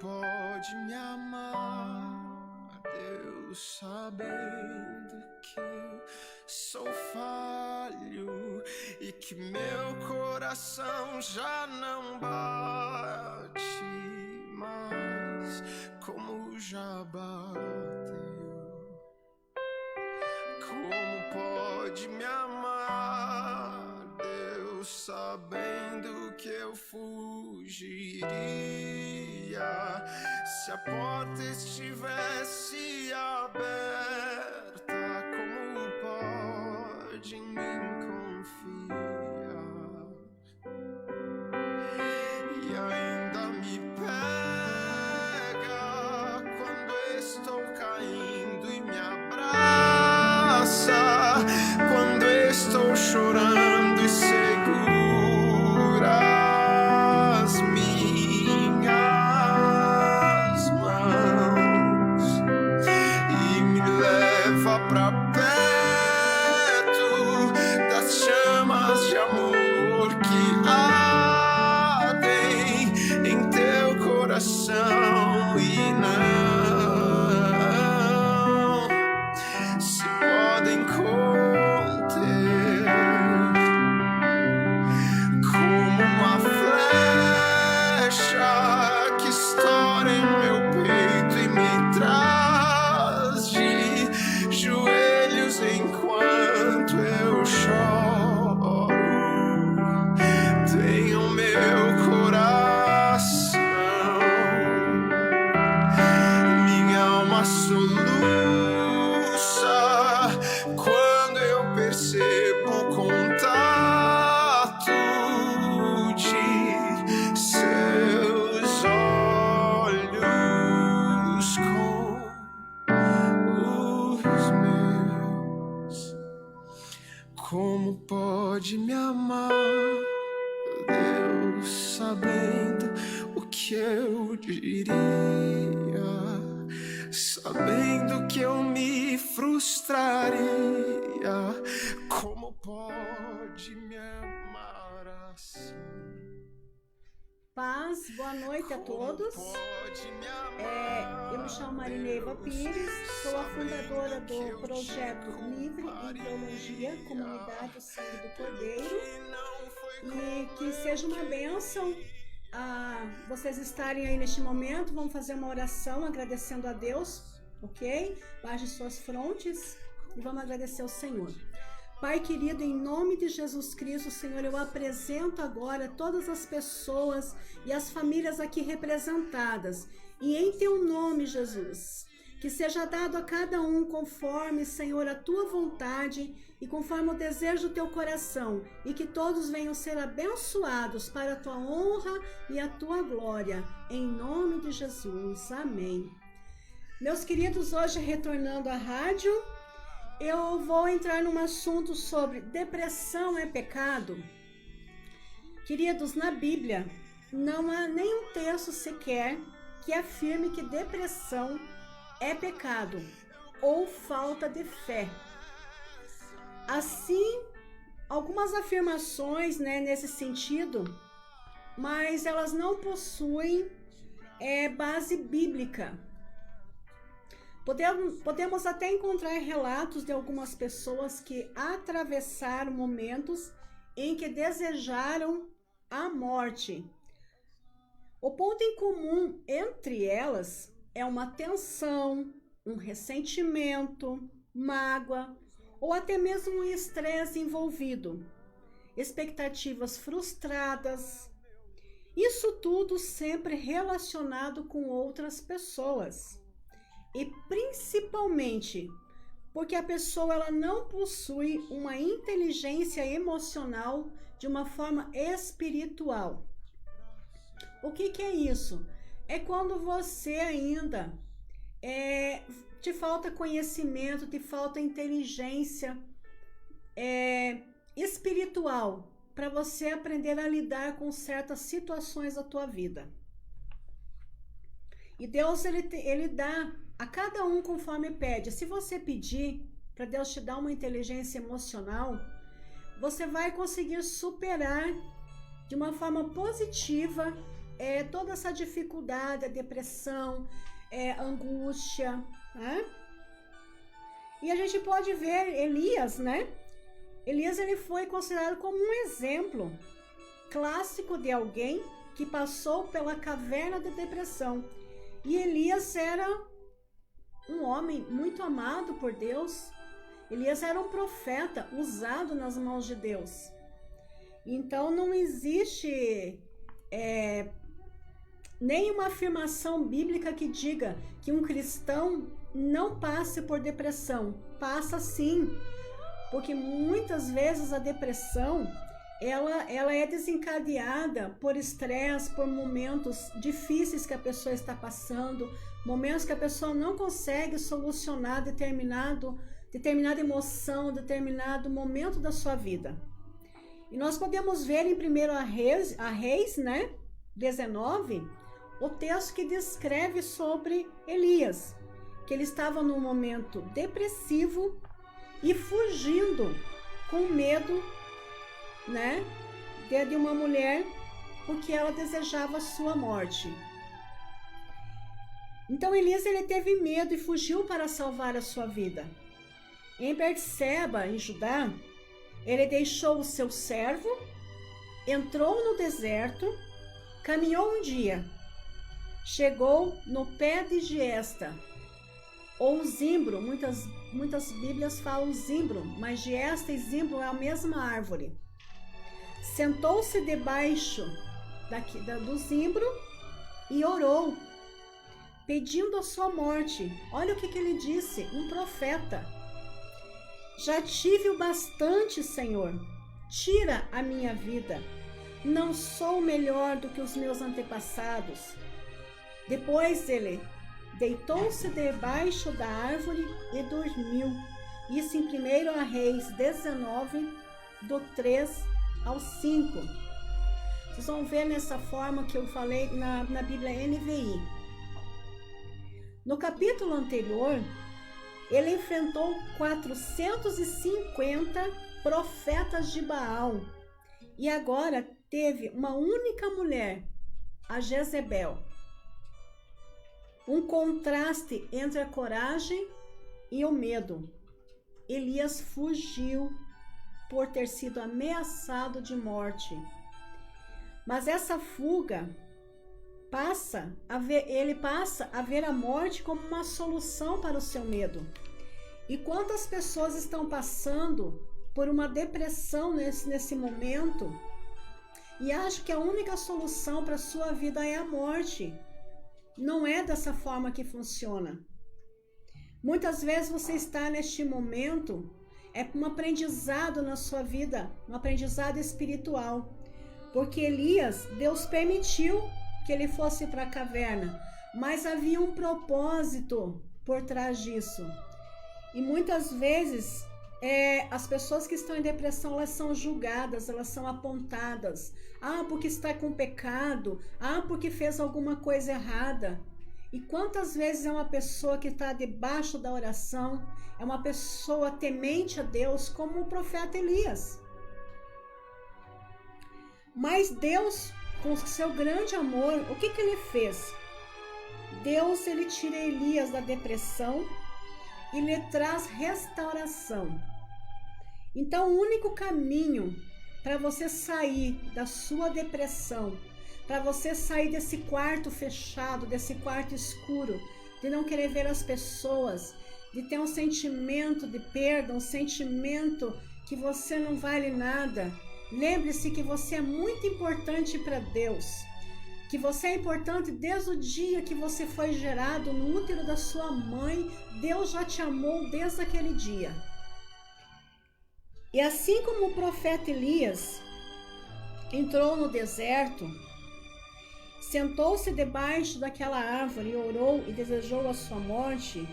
pode me amar, Deus, sabendo que eu sou falho e que meu coração já não bate mais como já bateu? Como pode me amar, Deus, sabendo que eu fugiria se a porta estivesse aberta? Como pode em mim confiar e ainda me pega quando estou caindo e me abraça quando estou chorando e segura as minhas mãos e me leva pra perto das chamas de amor que ardem em teu coração e não se podem conter. Como uma flecha que estoura em meu peito e me traz de joelhos enquanto eu choro. Tenha o meu coração, minha alma soluça quando eu percebo o contato de seus olhos com os meus. Como pode me amar, Deus, sabendo o que eu diria, sabendo que eu me frustraria? Como pode me amar assim? Paz, boa noite a todos. Eu me chamo Marineiva Pires, sou a fundadora do projeto Livre em Teologia, Comunidade Sangue do Cordeiro, e que seja uma bênção vocês estarem aí neste momento. Vamos fazer uma oração agradecendo a Deus, ok? Baixe suas frontes e vamos agradecer ao Senhor. Pai querido, em nome de Jesus Cristo, Senhor, eu apresento agora todas as pessoas e as famílias aqui representadas. E em teu nome, Jesus, que seja dado a cada um conforme, Senhor, a tua vontade e conforme o desejo do teu coração. E que todos venham ser abençoados para a tua honra e a tua glória. Em nome de Jesus. Amém. Meus queridos, hoje retornando à rádio, eu vou entrar num assunto sobre depressão é pecado. Queridos, na Bíblia não há nenhum texto sequer que afirme que depressão é pecado ou falta de fé. Assim, algumas afirmações, nesse sentido, mas elas não possuem base bíblica. Podemos até encontrar relatos de algumas pessoas que atravessaram momentos em que desejaram a morte. O ponto em comum entre elas é uma tensão, um ressentimento, mágoa ou até mesmo um estresse envolvido, expectativas frustradas. Isso tudo sempre relacionado com outras pessoas. E principalmente porque a pessoa ela não possui uma inteligência emocional de uma forma espiritual. O que é isso? É quando você ainda te falta conhecimento, te falta inteligência espiritual para você aprender a lidar com certas situações da tua vida. E Deus ele dá a cada um conforme pede. Se você pedir para Deus te dar uma inteligência emocional, você vai conseguir superar de uma forma positiva toda essa dificuldade, a depressão, a angústia, né? E a gente pode ver Elias, né? Elias, ele foi considerado como um exemplo clássico de alguém que passou pela caverna da depressão. E Elias era um homem muito amado por Deus. Elias era um profeta usado nas mãos de Deus. Então não existe nenhuma afirmação bíblica que diga que um cristão não passe por depressão. Passa sim, porque muitas vezes a depressão ela é desencadeada por estresse, por momentos difíceis que a pessoa está passando, momentos que a pessoa não consegue solucionar determinada emoção, determinado momento da sua vida. E nós podemos ver em 1 Reis, né, 19, o texto que descreve sobre Elias, que ele estava num momento depressivo e fugindo com medo, né, de uma mulher, porque ela desejava a sua morte. Então Elias, ele teve medo e fugiu para salvar a sua vida. Em Berseba, em Judá, ele deixou o seu servo, entrou no deserto, caminhou um dia, chegou no pé de Giesta, ou Zimbro, muitas Bíblias falam Zimbro, mas Giesta e Zimbro é a mesma árvore. Sentou-se debaixo do zimbro e orou, pedindo a sua morte. Olha o que ele disse, um profeta. Já tive o bastante, Senhor. Tira a minha vida. Não sou melhor do que os meus antepassados. Depois ele deitou-se debaixo da árvore e dormiu. Isso em 1 Reis 19, do 3 ao 5. Vocês vão ver nessa forma que eu falei na Bíblia NVI. No capítulo anterior, ele enfrentou 450 profetas de Baal. E agora teve uma única mulher, a Jezebel. Um contraste entre a coragem e o medo. Elias fugiu por ter sido ameaçado de morte. Mas essa fuga ele passa a ver a morte como uma solução para o seu medo. E quantas pessoas estão passando por uma depressão nesse momento e acham que a única solução para a sua vida é a morte? Não é dessa forma que funciona. Muitas vezes você está neste momento, um aprendizado na sua vida, um aprendizado espiritual. Porque Elias, Deus permitiu que ele fosse para a caverna, mas havia um propósito por trás disso. E muitas vezes as pessoas que estão em depressão, elas são julgadas, elas são apontadas. Porque está com pecado, porque fez alguma coisa errada. E quantas vezes é uma pessoa que está debaixo da oração, é uma pessoa temente a Deus, como o profeta Elias. Mas Deus, com seu grande amor, o que ele fez? Deus, ele tira Elias da depressão e lhe traz restauração. Então, o único caminho para você sair da sua depressão, para você sair desse quarto fechado, desse quarto escuro, de não querer ver as pessoas, de ter um sentimento de perda, um sentimento que você não vale nada. Lembre-se que você é muito importante para Deus, que você é importante desde o dia que você foi gerado no útero da sua mãe. Deus já te amou desde aquele dia. E assim como o profeta Elias entrou no deserto, sentou-se debaixo daquela árvore e orou e desejou a sua morte,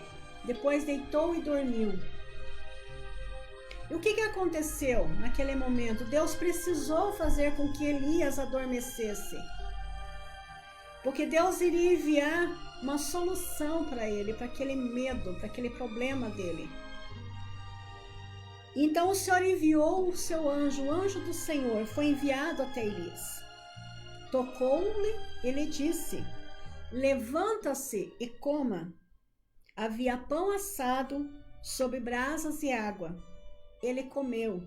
depois deitou e dormiu. E o que aconteceu naquele momento? Deus precisou fazer com que Elias adormecesse, porque Deus iria enviar uma solução para ele, para aquele medo, para aquele problema dele. Então o Senhor enviou o seu anjo, o anjo do Senhor foi enviado até Elias. tocou-lhe e lhe disse: levanta-se e coma. Havia pão assado sobre brasas e água. Ele comeu,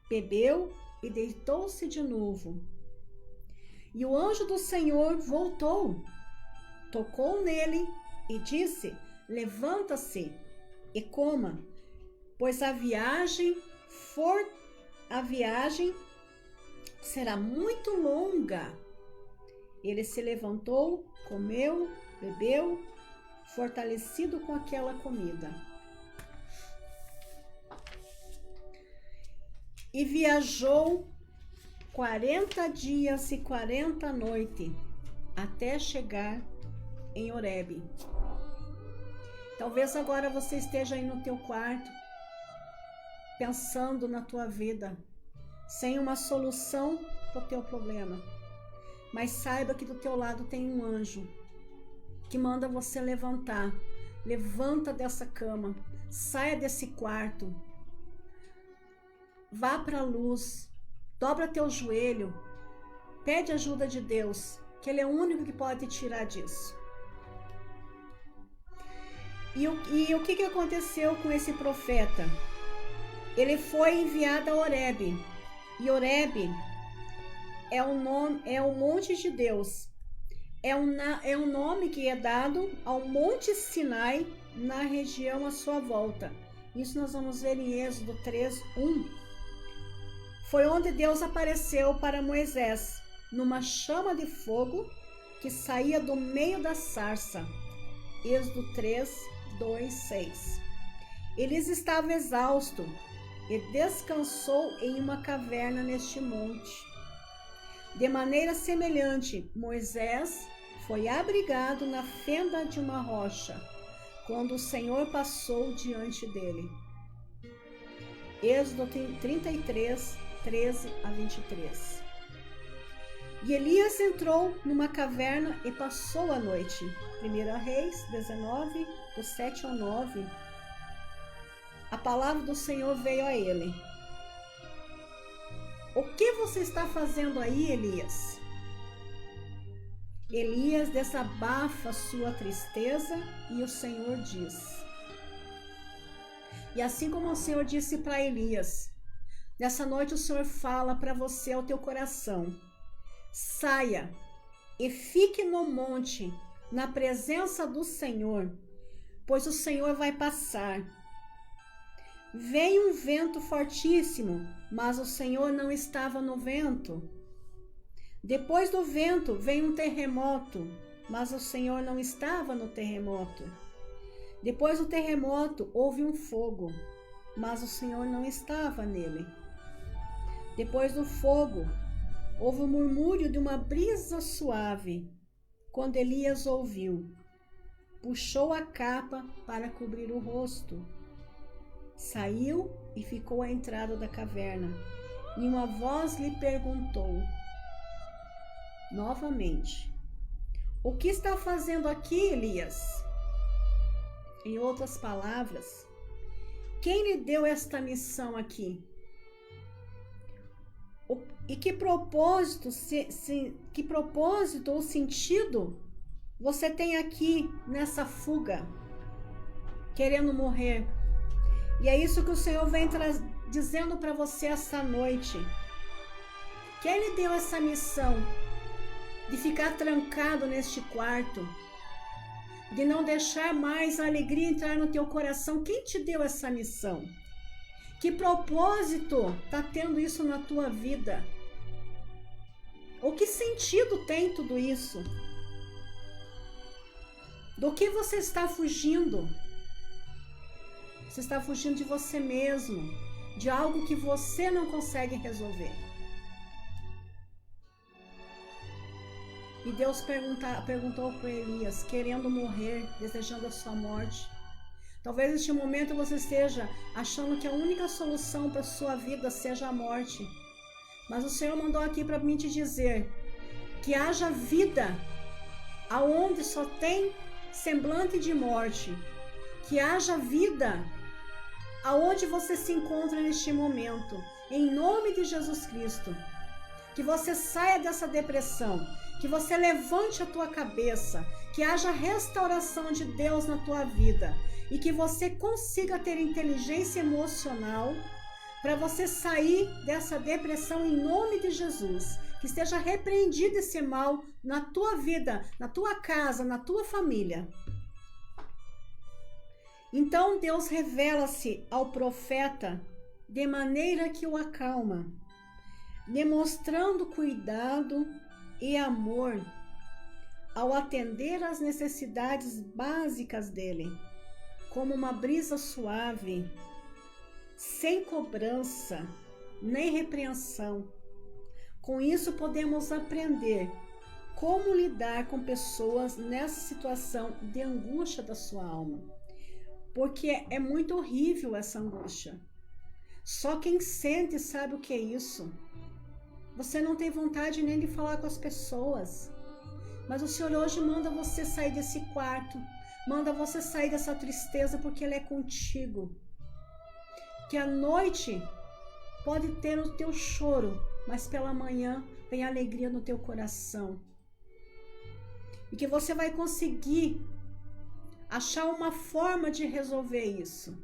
bebeu e deitou-se de novo. E o anjo do Senhor voltou, tocou nele e disse: levanta-se e coma, pois a viagem será muito longa. Ele se levantou, comeu, bebeu, fortalecido com aquela comida. E viajou 40 dias e 40 noites até chegar em Horebe. Talvez agora você esteja aí no teu quarto, pensando na tua vida, sem uma solução para o teu problema. Mas saiba que do teu lado tem um anjo que manda você levantar. Levanta dessa cama, saia desse quarto, vá para a luz, dobra teu joelho, pede ajuda de Deus, que Ele é o único que pode te tirar disso. E o que aconteceu com esse profeta? Ele foi enviado a Horebe, e Horebe é o monte de Deus. É um nome que é dado ao Monte Sinai na região à sua volta. Isso nós vamos ver em Êxodo 3:1. Foi onde Deus apareceu para Moisés, numa chama de fogo que saía do meio da sarça. Êxodo 3:2-6. Eles estavam exaustos e descansou em uma caverna neste monte. De maneira semelhante, Moisés foi abrigado na fenda de uma rocha, quando o Senhor passou diante dele. Êxodo 33:13-23. E Elias entrou numa caverna e passou a noite. 1 Reis 19, do 7 ao 9. A palavra do Senhor veio a ele: o que você está fazendo aí, Elias? Elias desabafa sua tristeza e o Senhor diz. E assim como o Senhor disse para Elias, nessa noite o Senhor fala para você ao teu coração: saia e fique no monte, na presença do Senhor, pois o Senhor vai passar. Veio um vento fortíssimo, mas o Senhor não estava no vento. Depois do vento veio um terremoto, mas o Senhor não estava no terremoto. Depois do terremoto houve um fogo, mas o Senhor não estava nele. Depois do fogo houve um murmúrio de uma brisa suave. Quando Elias ouviu, puxou a capa para cobrir o rosto. Saiu e ficou à entrada da caverna, e uma voz lhe perguntou novamente: o que está fazendo aqui, Elias? Em outras palavras, quem lhe deu esta missão aqui? E que propósito ou sentido você tem aqui nessa fuga, querendo morrer? E é isso que o Senhor vem dizendo para você essa noite. Quem lhe deu essa missão de ficar trancado neste quarto, de não deixar mais a alegria entrar no teu coração? Quem te deu essa missão? Que propósito está tendo isso na tua vida? Ou que sentido tem tudo isso? Do que você está fugindo? Você está fugindo de você mesmo, de algo que você não consegue resolver. E Deus perguntou para Elias, querendo morrer, desejando a sua morte. Talvez neste momento você esteja achando que a única solução para a sua vida seja a morte. Mas o Senhor mandou aqui para mim te dizer que haja vida aonde só tem semblante de morte. Que haja vida aonde você se encontra neste momento, em nome de Jesus Cristo. Que você saia dessa depressão, que você levante a tua cabeça, que haja restauração de Deus na tua vida e que você consiga ter inteligência emocional para você sair dessa depressão em nome de Jesus. Que esteja repreendido esse mal na tua vida, na tua casa, na tua família. Então Deus revela-se ao profeta de maneira que o acalma, demonstrando cuidado e amor ao atender às necessidades básicas dele, como uma brisa suave, sem cobrança nem repreensão. Com isso podemos aprender como lidar com pessoas nessa situação de angústia da sua alma, porque é muito horrível essa angústia. Só quem sente sabe o que é isso. Você não tem vontade nem de falar com as pessoas, mas o Senhor hoje manda você sair desse quarto, manda você sair dessa tristeza, porque Ele é contigo. Que a noite pode ter o teu choro, mas pela manhã vem alegria no teu coração. E que você vai conseguir achar uma forma de resolver isso.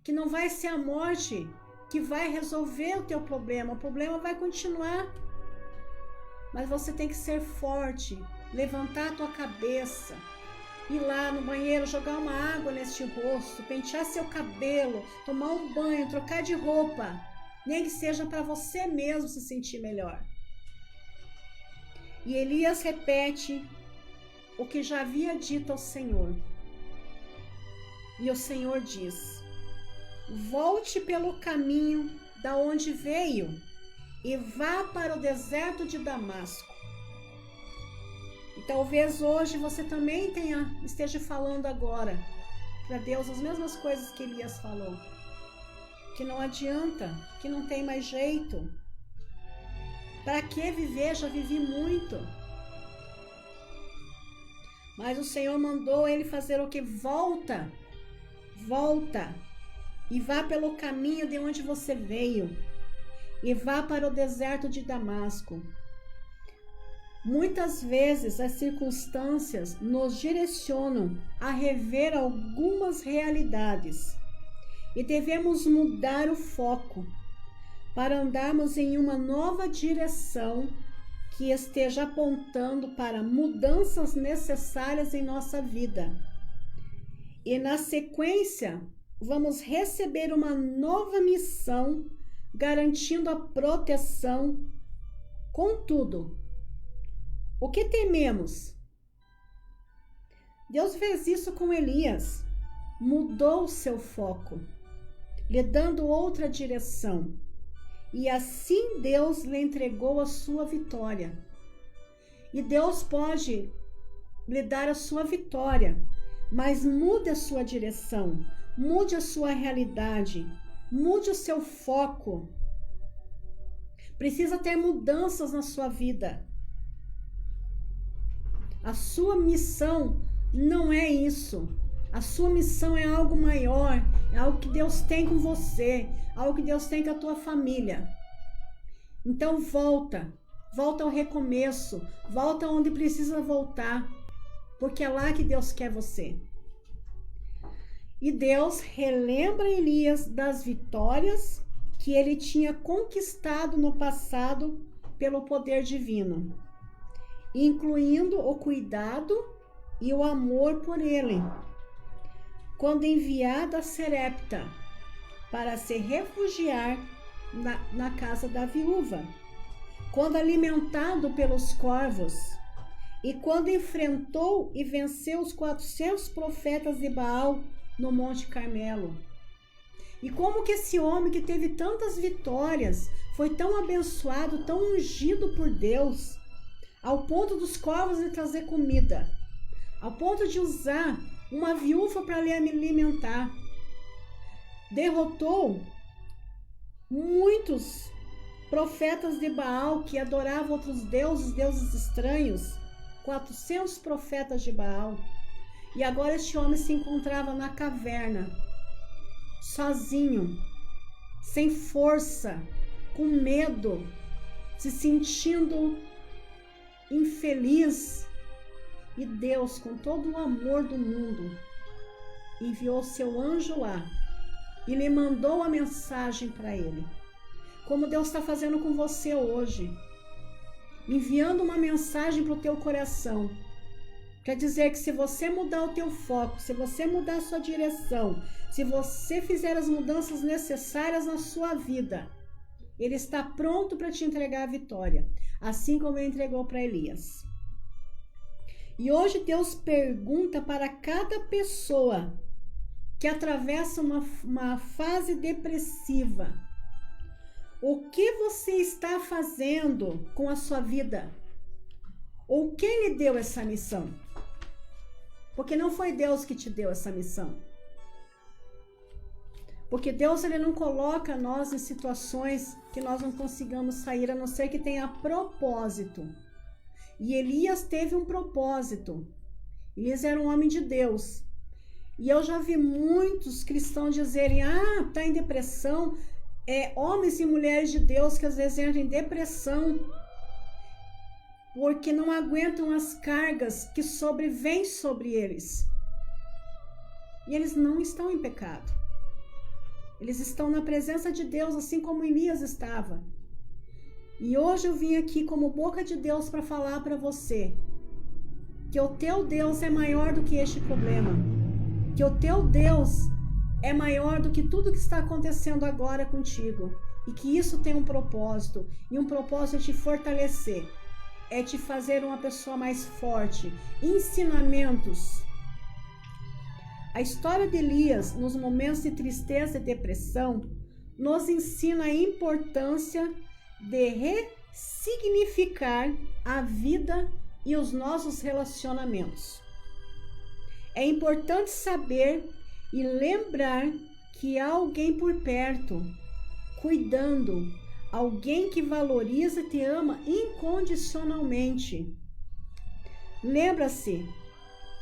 Que não vai ser a morte que vai resolver o teu problema. O problema vai continuar. Mas você tem que ser forte, levantar a tua cabeça, ir lá no banheiro, jogar uma água neste rosto, pentear seu cabelo, tomar um banho, trocar de roupa. Nem que seja para você mesmo se sentir melhor. E Elias repete o que já havia dito ao Senhor. E o Senhor diz: volte pelo caminho da onde veio e vá para o deserto de Damasco. E talvez hoje você também esteja falando agora para Deus as mesmas coisas que Elias falou. Que não adianta, que não tem mais jeito. Para que viver? Já vivi muito. Mas o Senhor mandou ele fazer o que? Volta e vá pelo caminho de onde você veio e vá para o deserto de Damasco. Muitas vezes as circunstâncias nos direcionam a rever algumas realidades. E devemos mudar o foco para andarmos em uma nova direção que esteja apontando para mudanças necessárias em nossa vida. E na sequência, vamos receber uma nova missão, garantindo a proteção. Contudo, o que tememos? Deus fez isso com Elias, mudou seu foco, lhe dando outra direção. E assim Deus lhe entregou a sua vitória. E Deus pode lhe dar a sua vitória, mas mude a sua direção, mude a sua realidade, mude o seu foco. Precisa ter mudanças na sua vida. A sua missão não é isso. A sua missão é algo maior, é algo que Deus tem com você, algo que Deus tem com a tua família. Então volta ao recomeço, volta onde precisa voltar, porque é lá que Deus quer você. E Deus relembra Elias das vitórias que ele tinha conquistado no passado pelo poder divino, incluindo o cuidado e o amor por ele. Quando enviado a Serepta para se refugiar na casa da viúva, quando alimentado pelos corvos, e quando enfrentou e venceu os 400 profetas de Baal no Monte Carmelo. E como que esse homem que teve tantas vitórias foi tão abençoado, tão ungido por Deus, ao ponto dos corvos lhe trazer comida, ao ponto de usar uma viúva para lhe alimentar. Derrotou muitos profetas de Baal que adoravam outros deuses estranhos, 400 profetas de Baal. E agora este homem se encontrava na caverna, sozinho, sem força, com medo, se sentindo infeliz. E Deus, com todo o amor do mundo, enviou seu anjo lá e lhe mandou a mensagem para ele. Como Deus está fazendo com você hoje, enviando uma mensagem para o teu coração. Quer dizer que se você mudar o teu foco, se você mudar a sua direção, se você fizer as mudanças necessárias na sua vida, Ele está pronto para te entregar a vitória, assim como Ele entregou para Elias. E hoje Deus pergunta para cada pessoa que atravessa uma fase depressiva: o que você está fazendo com a sua vida? Ou quem lhe deu essa missão? Porque não foi Deus que te deu essa missão. Porque Deus, Ele não coloca nós em situações que nós não consigamos sair, a não ser que tenha propósito. E Elias teve um propósito. Elias era um homem de Deus. E eu já vi muitos cristãos dizerem: tá em depressão. Homens e mulheres de Deus que às vezes entram em depressão porque não aguentam as cargas que sobrevêm sobre eles. E eles não estão em pecado. Eles estão na presença de Deus, assim como Elias estava. E hoje eu vim aqui como boca de Deus para falar para você que o teu Deus é maior do que este problema. Que o teu Deus é maior do que tudo que está acontecendo agora contigo. E que isso tem um propósito. E um propósito é te fortalecer. É te fazer uma pessoa mais forte. Ensinamentos. A história de Elias, nos momentos de tristeza e depressão, nos ensina a importância de ressignificar a vida e os nossos relacionamentos. É importante saber e lembrar que há alguém por perto, cuidando, alguém que valoriza e te ama incondicionalmente. Lembra-se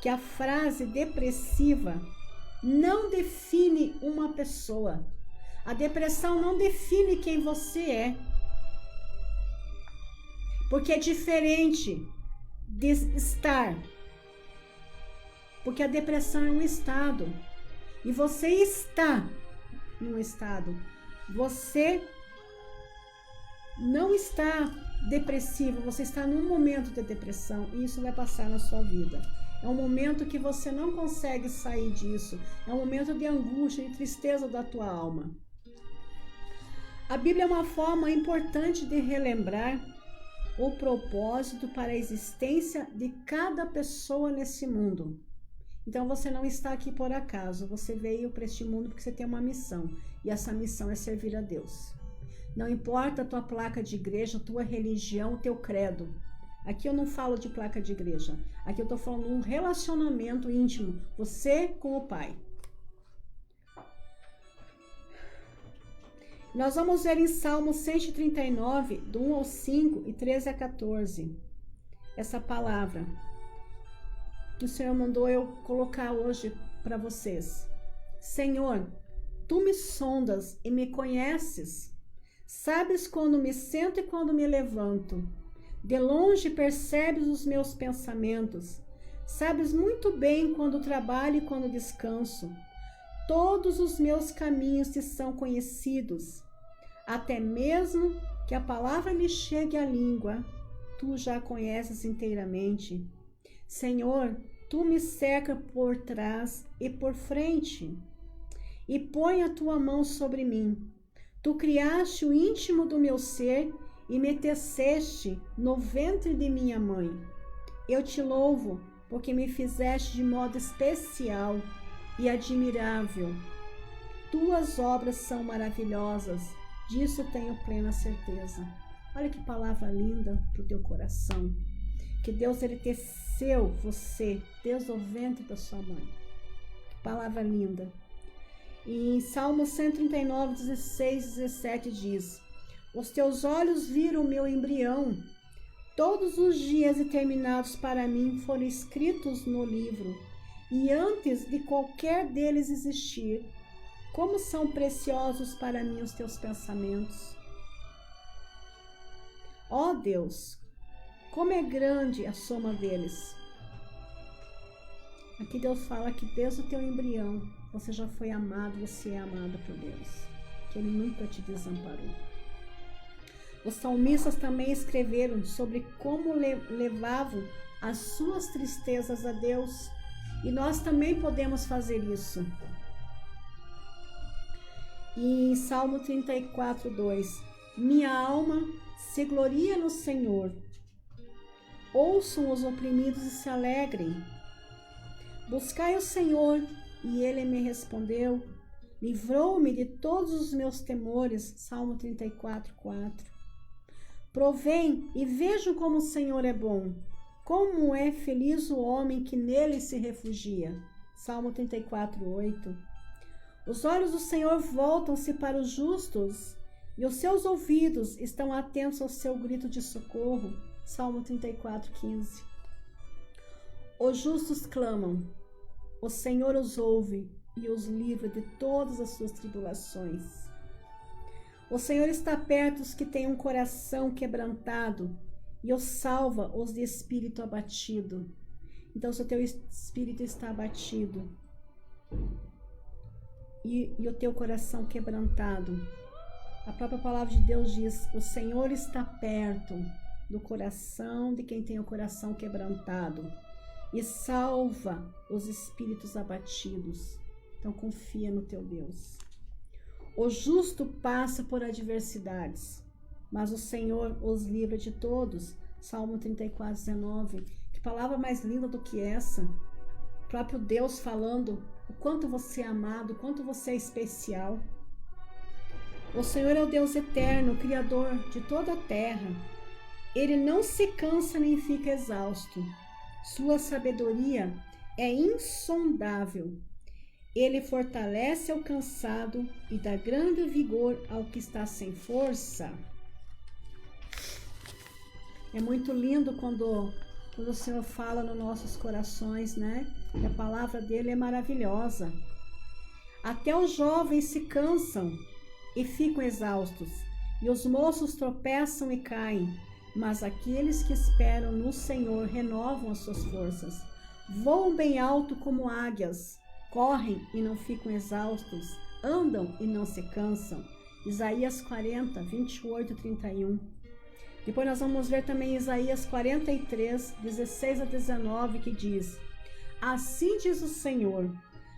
que a frase depressiva não define uma pessoa. A depressão não define quem você é. Porque é diferente de estar. Porque a depressão é um estado. E você está em um estado. Você não está depressivo, você está num momento de depressão e isso vai passar na sua vida. É um momento que você não consegue sair disso. É um momento de angústia e tristeza da tua alma. A Bíblia é uma forma importante de relembrar o propósito para a existência de cada pessoa nesse mundo. Então você não está aqui por acaso, você veio para este mundo porque você tem uma missão, e essa missão é servir a Deus. Não importa a tua placa de igreja, a tua religião, o teu credo. Aqui eu não falo de placa de igreja, aqui eu estou falando de um relacionamento íntimo, você com o Pai. Nós vamos ver em Salmo 139, do 1 ao 5 e 13 a 14, essa palavra que o Senhor mandou eu colocar hoje para vocês. Senhor, Tu me sondas e me conheces. Sabes quando me sento e quando me levanto. De longe percebes os meus pensamentos. Sabes muito bem quando trabalho e quando descanso. Todos os meus caminhos te são conhecidos. Até mesmo que a palavra me chegue à língua, tu já conheces inteiramente. Senhor, tu me cerca por trás e por frente, e põe a tua mão sobre mim. Tu criaste o íntimo do meu ser e me teceste no ventre de minha mãe. Eu te louvo, porque me fizeste de modo especial e admirável. Tuas obras são maravilhosas, disso tenho plena certeza. Olha que palavra linda para o teu coração. Que Deus, Ele teceu você desde o ventre da sua mãe. Que palavra linda. E em Salmo 139, 16, 17 diz: os teus olhos viram o meu embrião. Todos os dias determinados para mim foram escritos no livro, e antes de qualquer deles existir, como são preciosos para mim os teus pensamentos. Ó Deus, Como é grande a soma deles. Aqui Deus fala que desde o teu embrião você já foi amado, você é amado por Deus, que Ele nunca te desamparou. Os salmistas também escreveram sobre como levavam as suas tristezas a Deus, e nós também podemos fazer isso. E em Salmo 34, 2: minha alma se gloria no Senhor, ouçam os oprimidos e se alegrem. Buscai o Senhor, e Ele me respondeu, livrou-me de todos os meus temores. Salmo 34, 4. Provém e vejam como o Senhor é bom, como é feliz o homem que nele se refugia. Salmo 34, 8. Os olhos do Senhor voltam-se para os justos, e os seus ouvidos estão atentos ao seu grito de socorro. Salmo 34, 15. Os justos clamam, o Senhor os ouve e os livra de todas as suas tribulações. O Senhor está perto dos que têm um coração quebrantado e os salva os de espírito abatido. Então, se o teu espírito está abatido e o teu coração quebrantado, a própria palavra de Deus diz, o Senhor está perto do coração de quem tem o coração quebrantado e salva os espíritos abatidos. Então confia no teu Deus. O justo passa por adversidades, mas o Senhor os livra de todos. Salmo 34, 19. Que palavra mais linda do que essa? O próprio Deus falando o quanto você é amado, o quanto você é especial. O Senhor é o Deus eterno, Criador de toda a terra. Ele não se cansa nem fica exausto. Sua sabedoria é insondável. Ele fortalece ao cansado e dá grande vigor ao que está sem força. É muito lindo quando o Senhor fala nos nossos corações, né? E a palavra dele é maravilhosa. Até os jovens se cansam e ficam exaustos, e os moços tropeçam e caem. Mas aqueles que esperam no Senhor renovam as suas forças. Voam bem alto como águias, correm e não ficam exaustos, andam e não se cansam. Isaías 40, 28 e 31. Depois nós vamos ver também Isaías 43, 16 a 19, que diz: assim diz o Senhor,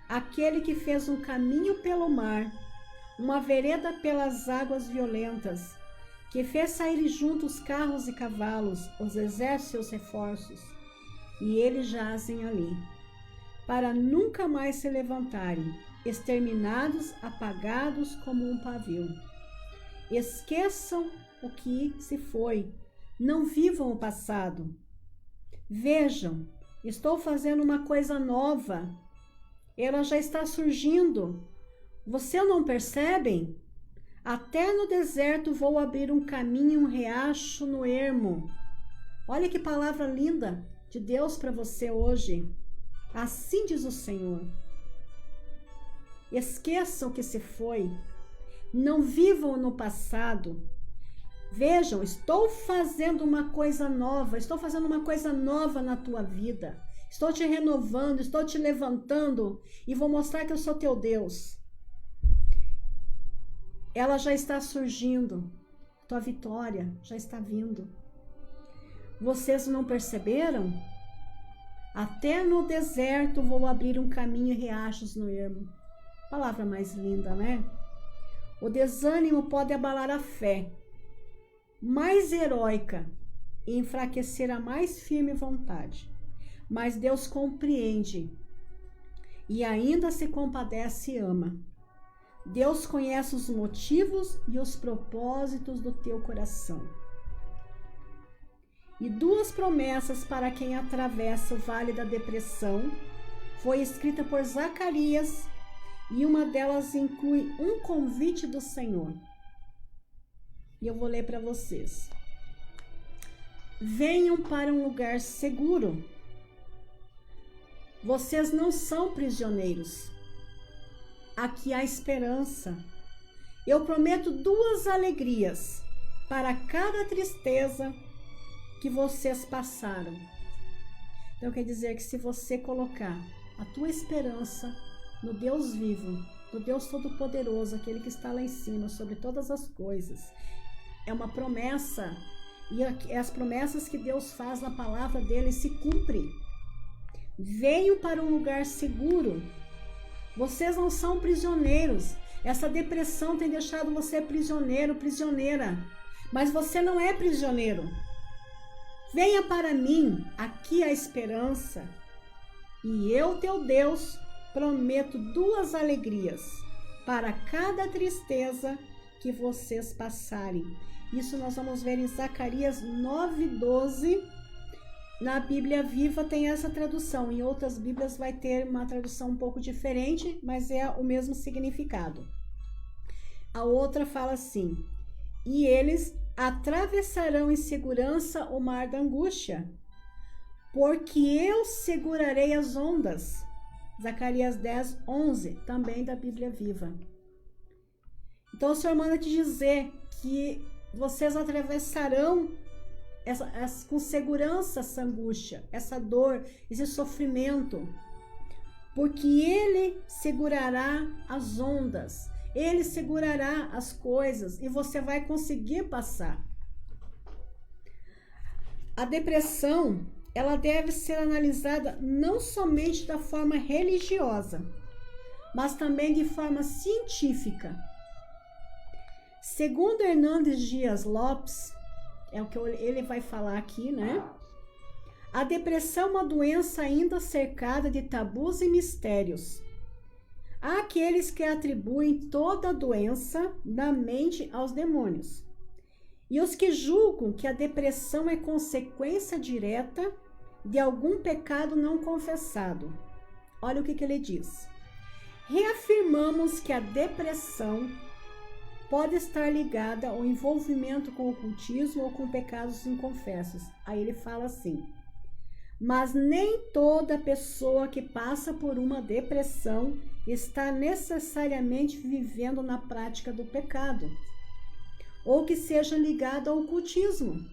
aquele que fez um caminho pelo mar, uma vereda pelas águas violentas, que fez sair juntos carros e cavalos, os exércitos e os reforços, e eles jazem ali, para nunca mais se levantarem, exterminados, apagados como um pavio. Esqueçam o que se foi, não vivam o passado. Vejam, estou fazendo uma coisa nova, ela já está surgindo. Vocês não percebem? Até no deserto vou abrir um caminho, um riacho no ermo. Olha que palavra linda de Deus para você hoje. Assim diz o Senhor. Esqueçam o que se foi. Não vivam no passado. Vejam, estou fazendo uma coisa nova. Estou fazendo uma coisa nova na tua vida. Estou te renovando, estou te levantando e vou mostrar que eu sou teu Deus. Ela já está surgindo, tua vitória já está vindo. Vocês não perceberam? Até no deserto vou abrir um caminho e riachos no ermo. Palavra mais linda, né? O desânimo pode abalar a fé mais heróica e enfraquecer a mais firme vontade. Mas Deus compreende e ainda se compadece e ama. Deus conhece os motivos e os propósitos do teu coração. E duas promessas para quem atravessa o vale da depressão foi escrita por Zacarias, e uma delas inclui um convite do Senhor. E eu vou ler para vocês. Venham para um lugar seguro. Vocês não são prisioneiros. Aqui há esperança. Eu prometo duas alegrias para cada tristeza que vocês passaram. Então quer dizer que se você colocar a tua esperança no Deus vivo, no Deus Todo-Poderoso, aquele que está lá em cima sobre todas as coisas, é uma promessa, e as promessas que Deus faz na palavra dele se cumprem. Venham para um lugar seguro. Vocês não são prisioneiros. Essa depressão tem deixado você prisioneiro, prisioneira. Mas você não é prisioneiro. Venha para mim, aqui a esperança. E eu, teu Deus, prometo 2 alegrias para cada tristeza que vocês passarem. Isso nós vamos ver em Zacarias 9:12. Na Bíblia Viva tem essa tradução. Em outras Bíblias vai ter uma tradução um pouco diferente, mas é o mesmo significado. A outra fala assim: e eles atravessarão em segurança o mar da angústia, porque eu segurarei as ondas. Zacarias 10:11, também da Bíblia Viva. Então o Senhor manda te dizer que vocês atravessarão com segurança essa angústia, essa dor, esse sofrimento, porque Ele segurará as ondas, Ele segurará as coisas e você vai conseguir passar. A depressão, ela deve ser analisada não somente da forma religiosa, mas também de forma científica. Segundo Hernandes Dias Lopes, é o que ele vai falar aqui, né? A depressão é uma doença ainda cercada de tabus e mistérios. Há aqueles que atribuem toda a doença da mente aos demônios. E os que julgam que a depressão é consequência direta de algum pecado não confessado. Olha o que ele diz. Reafirmamos que a depressão pode estar ligada ao envolvimento com o ocultismo ou com pecados inconfessos. Aí ele fala assim: mas nem toda pessoa que passa por uma depressão está necessariamente vivendo na prática do pecado, ou que seja ligada ao ocultismo.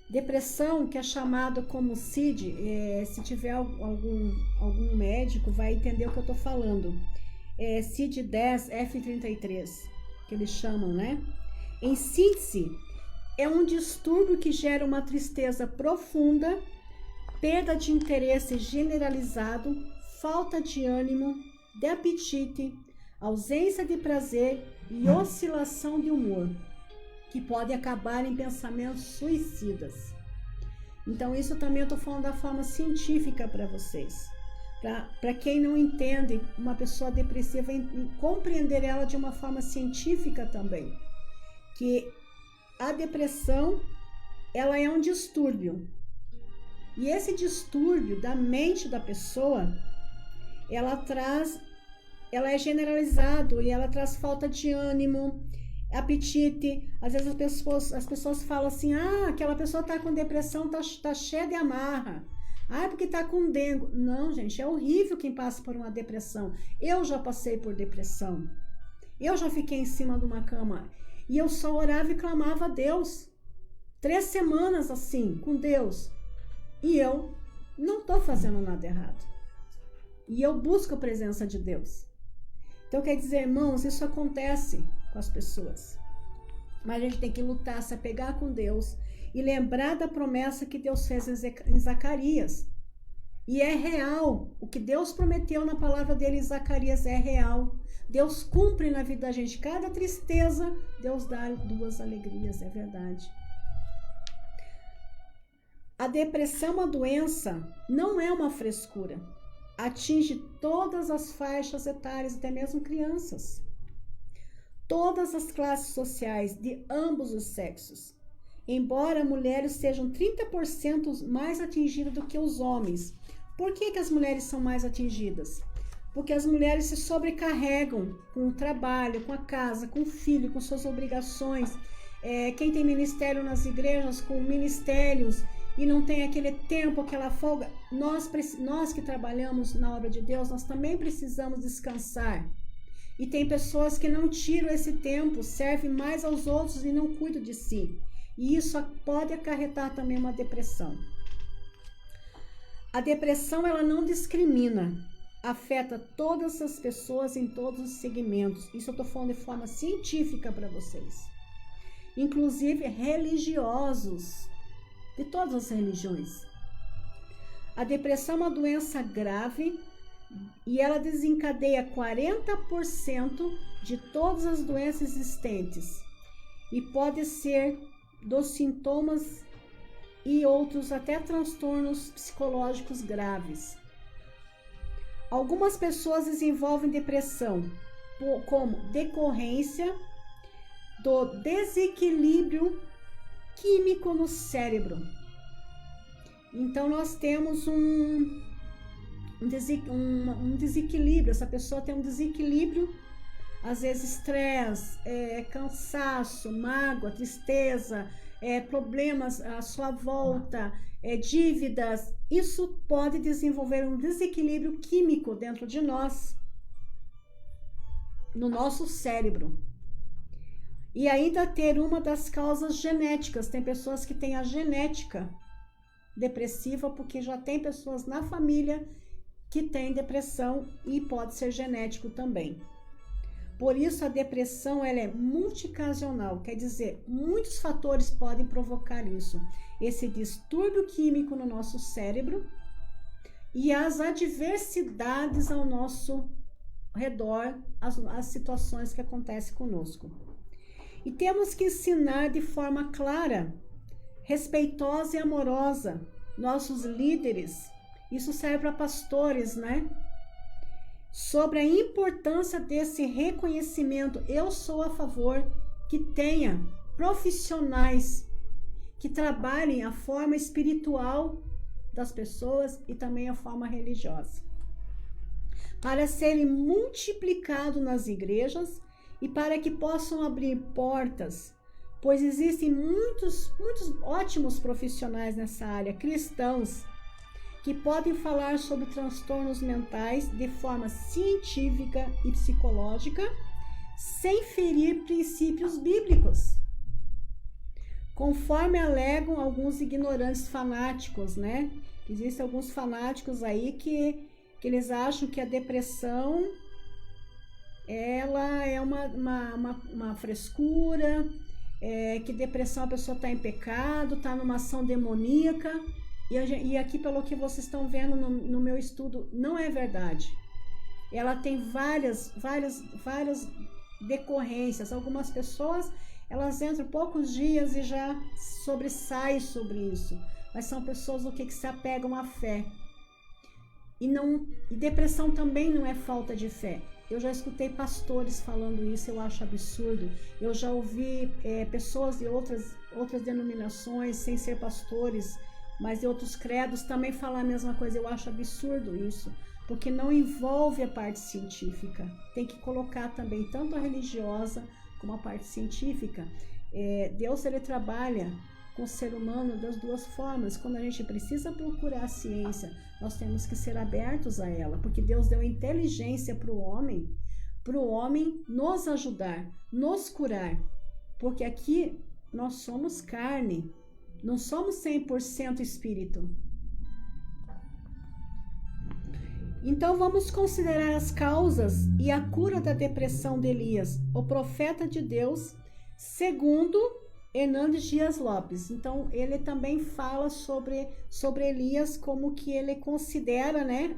Depressão, que é chamado como CID, se tiver algum médico vai entender o que eu estou falando. CID-10, F33, que eles chamam, né? Em síntese, é um distúrbio que gera uma tristeza profunda, perda de interesse generalizado, falta de ânimo, de apetite, ausência de prazer e oscilação de humor, que pode acabar em pensamentos suicidas. Então, isso também eu estou falando da forma científica para vocês. Para quem não entende uma pessoa depressiva, compreender ela de uma forma científica também. Que a depressão, ela é um distúrbio. E esse distúrbio da mente da pessoa, ela é generalizado e ela traz falta de ânimo, apetite. Às vezes as pessoas falam assim: aquela pessoa está com depressão, tá cheia de amarra. É porque tá com dengue. Não, gente, é horrível quem passa por uma depressão. Eu já passei por depressão. Eu já fiquei em cima de uma cama e eu só orava e clamava a Deus. 3 semanas assim, com Deus. E eu não tô fazendo nada errado. E eu busco a presença de Deus. Então, quer dizer, irmãos, isso acontece com as pessoas. Mas a gente tem que lutar, se apegar com Deus e lembrar da promessa que Deus fez em Zacarias. E é real. O que Deus prometeu na palavra dele em Zacarias é real. Deus cumpre na vida da gente. Cada tristeza, Deus dá 2 alegrias, é verdade. A depressão é uma doença, não é uma frescura. Atinge todas as faixas etárias, até mesmo crianças. Todas as classes sociais, de ambos os sexos. Embora mulheres sejam 30% mais atingidas do que os homens. Por que as mulheres são mais atingidas? Porque as mulheres se sobrecarregam com o trabalho, com a casa, com o filho, com suas obrigações. Quem tem ministério nas igrejas, com ministérios, e não tem aquele tempo, aquela folga. Nós que trabalhamos na obra de Deus, nós também precisamos descansar. E tem pessoas que não tiram esse tempo, servem mais aos outros e não cuidam de si. E isso pode acarretar também uma depressão. A depressão, ela não discrimina, afeta todas as pessoas em todos os segmentos. Isso eu estou falando de forma científica para vocês. Inclusive religiosos, de todas as religiões. A depressão é uma doença grave e ela desencadeia 40% de todas as doenças existentes e pode ser dos sintomas e outros até transtornos psicológicos graves. Algumas pessoas desenvolvem depressão como decorrência do desequilíbrio químico no cérebro. Então nós temos um desequilíbrio, essa pessoa tem um desequilíbrio, às vezes estresse, cansaço, mágoa, tristeza, problemas à sua volta, dívidas. Isso pode desenvolver um desequilíbrio químico dentro de nós, no nosso cérebro. E ainda ter uma das causas genéticas. Tem pessoas que têm a genética depressiva, porque já tem pessoas na família que têm depressão e pode ser genético também. Por isso a depressão ela é multicasional, quer dizer, muitos fatores podem provocar isso. Esse distúrbio químico no nosso cérebro e as adversidades ao nosso redor, as situações que acontecem conosco. E temos que ensinar de forma clara, respeitosa e amorosa nossos líderes. Isso serve para pastores, né? Sobre a importância desse reconhecimento. Eu sou a favor que tenha profissionais que trabalhem a forma espiritual das pessoas e também a forma religiosa, para serem multiplicados nas igrejas e para que possam abrir portas, pois existem muitos ótimos profissionais nessa área, cristãos, que podem falar sobre transtornos mentais de forma científica e psicológica, sem ferir princípios bíblicos. Conforme alegam alguns ignorantes fanáticos, né? Existem alguns fanáticos aí que eles acham que a depressão ela é uma frescura, que depressão a pessoa está em pecado, está numa ação demoníaca. E aqui, pelo que vocês estão vendo no meu estudo, não é verdade. Ela tem várias decorrências. Algumas pessoas, elas entram poucos dias e já sobressaem sobre isso. Mas são pessoas que se apegam à fé. E depressão também não é falta de fé. Eu já escutei pastores falando isso, eu acho absurdo. Eu já ouvi pessoas de outras denominações, sem ser pastores, mas de outros credos também falar a mesma coisa. Eu acho absurdo isso, porque não envolve a parte científica. Tem que colocar também tanto a religiosa como a parte científica. Deus, ele trabalha com o ser humano das duas formas. Quando a gente precisa procurar a ciência, nós temos que ser abertos a ela, porque Deus deu inteligência para o homem nos ajudar, nos curar, porque aqui nós somos carne, não somos 100% espírito. Então vamos considerar as causas e a cura da depressão de Elias, o profeta de Deus, segundo Hernandes Dias Lopes. Então ele também fala sobre Elias, como que ele considera, né,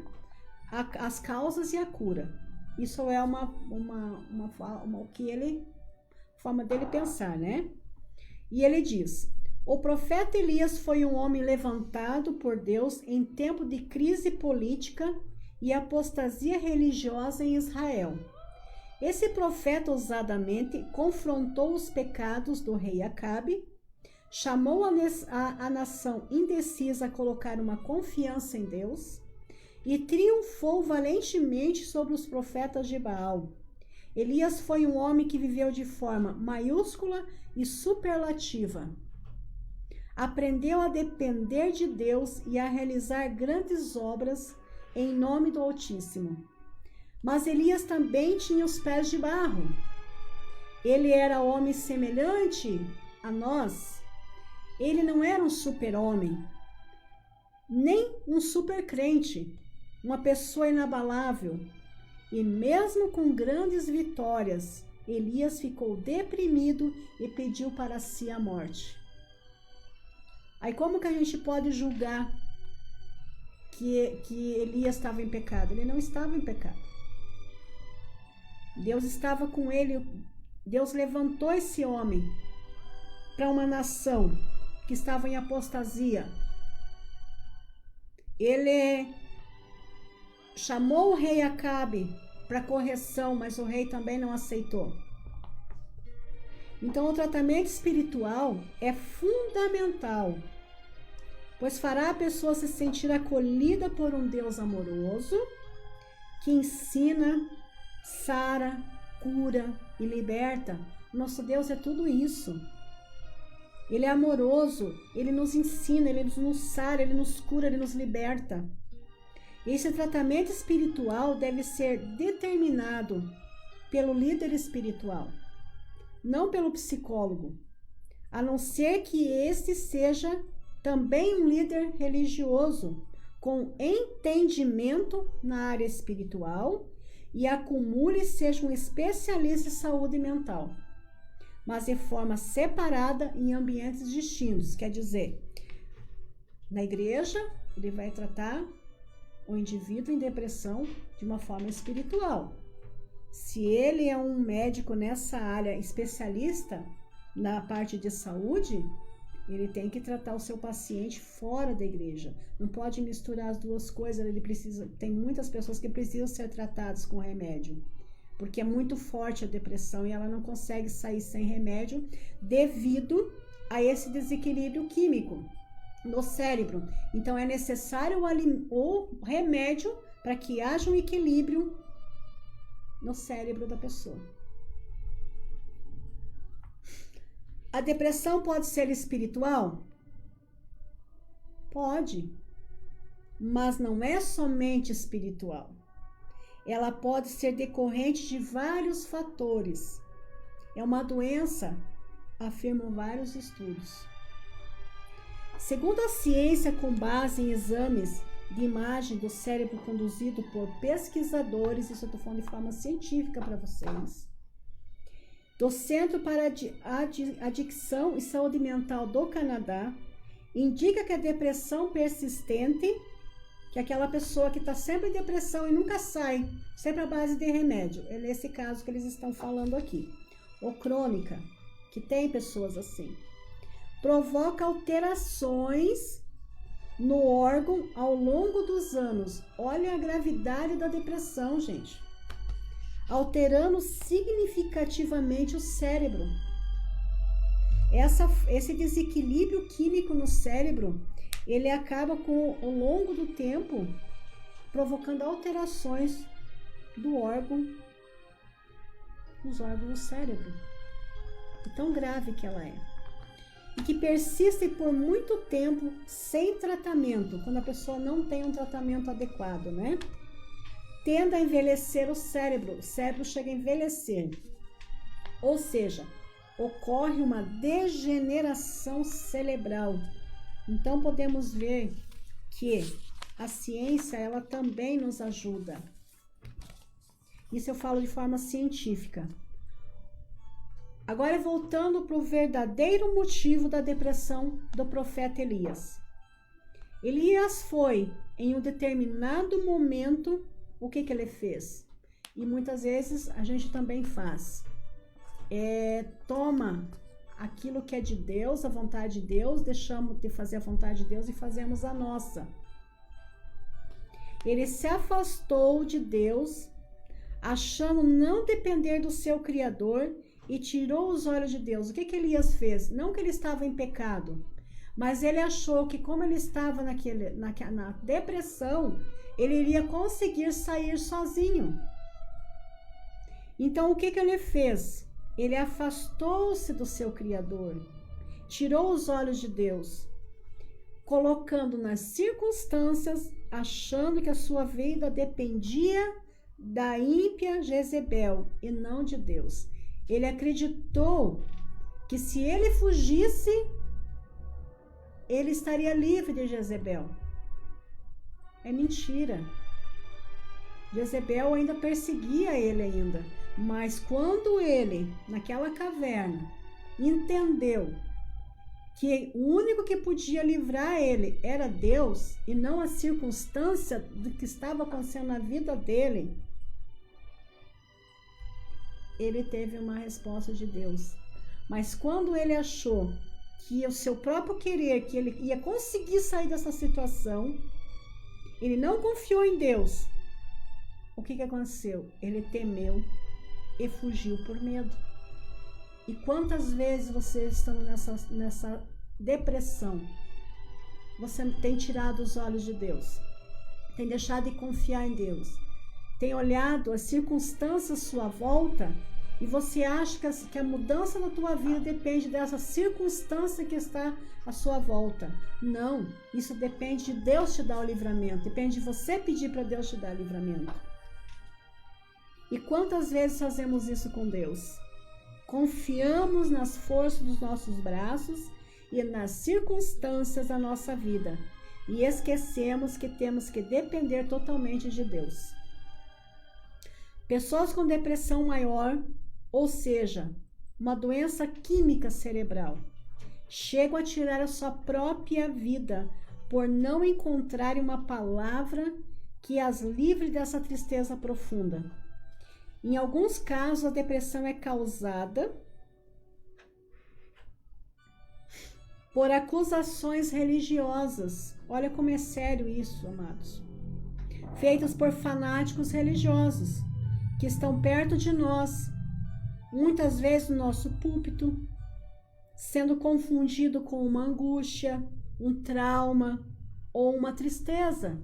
as causas e a cura. Isso é uma forma dele pensar, né? E ele diz: o profeta Elias foi um homem levantado por Deus em tempo de crise política e apostasia religiosa em Israel. Esse profeta ousadamente confrontou os pecados do rei Acabe, chamou a nação indecisa a colocar uma confiança em Deus e triunfou valentemente sobre os profetas de Baal. Elias foi um homem que viveu de forma maiúscula e superlativa. Aprendeu a depender de Deus e a realizar grandes obras em nome do Altíssimo. Mas Elias também tinha os pés de barro. Ele era homem semelhante a nós, Ele não era um super-homem, nem um super-crente, uma pessoa inabalável. E mesmo com grandes vitórias, Elias ficou deprimido e pediu para si a morte. Aí como que a gente pode julgar que Elias estava em pecado? Ele não estava em pecado. Deus estava com ele. Deus levantou esse homem para uma nação que estava em apostasia. Ele chamou o rei Acabe para correção, mas o rei também não aceitou. Então, o tratamento espiritual é fundamental, pois fará a pessoa se sentir acolhida por um Deus amoroso, que ensina, sara, cura e liberta. Nosso Deus é tudo isso. Ele é amoroso, ele nos ensina, ele nos sara, ele nos cura, ele nos liberta. Esse tratamento espiritual deve ser determinado pelo líder espiritual, não pelo psicólogo, a não ser que este seja também um líder religioso com entendimento na área espiritual e acumule e seja um especialista em saúde mental, mas de forma separada em ambientes distintos. Quer dizer, na igreja ele vai tratar o indivíduo em depressão de uma forma espiritual. Se ele é um médico nessa área, especialista na parte de saúde, ele tem que tratar o seu paciente fora da igreja. Não pode misturar as duas coisas. Tem muitas pessoas que precisam ser tratadas com remédio, porque é muito forte a depressão e ela não consegue sair sem remédio devido a esse desequilíbrio químico no cérebro. Então é necessário o remédio para que haja um equilíbrio no cérebro da pessoa. A depressão pode ser espiritual? Pode, mas não é somente espiritual. Ela pode ser decorrente de vários fatores. É uma doença, afirmam vários estudos. Segundo a ciência, com base em exames de imagem do cérebro conduzido por pesquisadores, isso eu estou falando de forma científica para vocês, do Centro para Adicção e Saúde Mental do Canadá, indica que a depressão persistente, que é aquela pessoa que está sempre em depressão e nunca sai, sempre à base de remédio, é nesse caso que eles estão falando aqui, ou crônica, que tem pessoas assim, provoca alterações no órgão ao longo dos anos. Olha a gravidade da depressão, gente. Alterando significativamente o cérebro. Esse desequilíbrio químico no cérebro, ele acaba ao longo do tempo provocando alterações dos órgãos do cérebro. E tão grave que ela é. E que persiste por muito tempo sem tratamento, quando a pessoa não tem um tratamento adequado, né? Tende a envelhecer o cérebro chega a envelhecer. Ou seja, ocorre uma degeneração cerebral. Então podemos ver que a ciência, ela também nos ajuda. Isso eu falo de forma científica. Agora, voltando para o verdadeiro motivo da depressão do profeta Elias. Elias foi, em um determinado momento, o que ele fez? E muitas vezes a gente também faz. Toma aquilo que é de Deus, a vontade de Deus, deixamos de fazer a vontade de Deus e fazemos a nossa. Ele se afastou de Deus, achando não depender do seu Criador, e tirou os olhos de Deus. O que Elias fez? Não que ele estava em pecado, mas ele achou que como ele estava na depressão, ele iria conseguir sair sozinho. Então o que ele fez? Ele afastou-se do seu Criador, tirou os olhos de Deus, colocando nas circunstâncias, achando que a sua vida dependia da ímpia Jezebel e não de Deus. Ele acreditou que se ele fugisse ele estaria livre de Jezebel. É mentira. Jezebel ainda perseguia ele ainda. Mas quando ele, naquela caverna, entendeu que o único que podia livrar ele era Deus e não a circunstância do que estava acontecendo na vida dele, ele teve uma resposta de Deus. Mas quando ele achou que o seu próprio querer, que ele ia conseguir sair dessa situação, ele não confiou em Deus. O que aconteceu? Ele temeu e fugiu por medo. E quantas vezes você está nessa depressão? Você tem tirado os olhos de Deus, tem deixado de confiar em Deus, tem olhado as circunstâncias à sua volta e você acha que a mudança na tua vida depende dessa circunstância que está à sua volta. Não, isso depende de Deus te dar o livramento, depende de você pedir para Deus te dar o livramento. E quantas vezes fazemos isso com Deus? Confiamos nas forças dos nossos braços e nas circunstâncias da nossa vida e esquecemos que temos que depender totalmente de Deus. Pessoas com depressão maior, ou seja, uma doença química cerebral, chegam a tirar a sua própria vida por não encontrarem uma palavra que as livre dessa tristeza profunda. Em alguns casos, a depressão é causada por acusações religiosas. Olha como é sério isso, amados. Feitas por fanáticos religiosos que estão perto de nós, muitas vezes no nosso púlpito, sendo confundido com uma angústia, um trauma ou uma tristeza.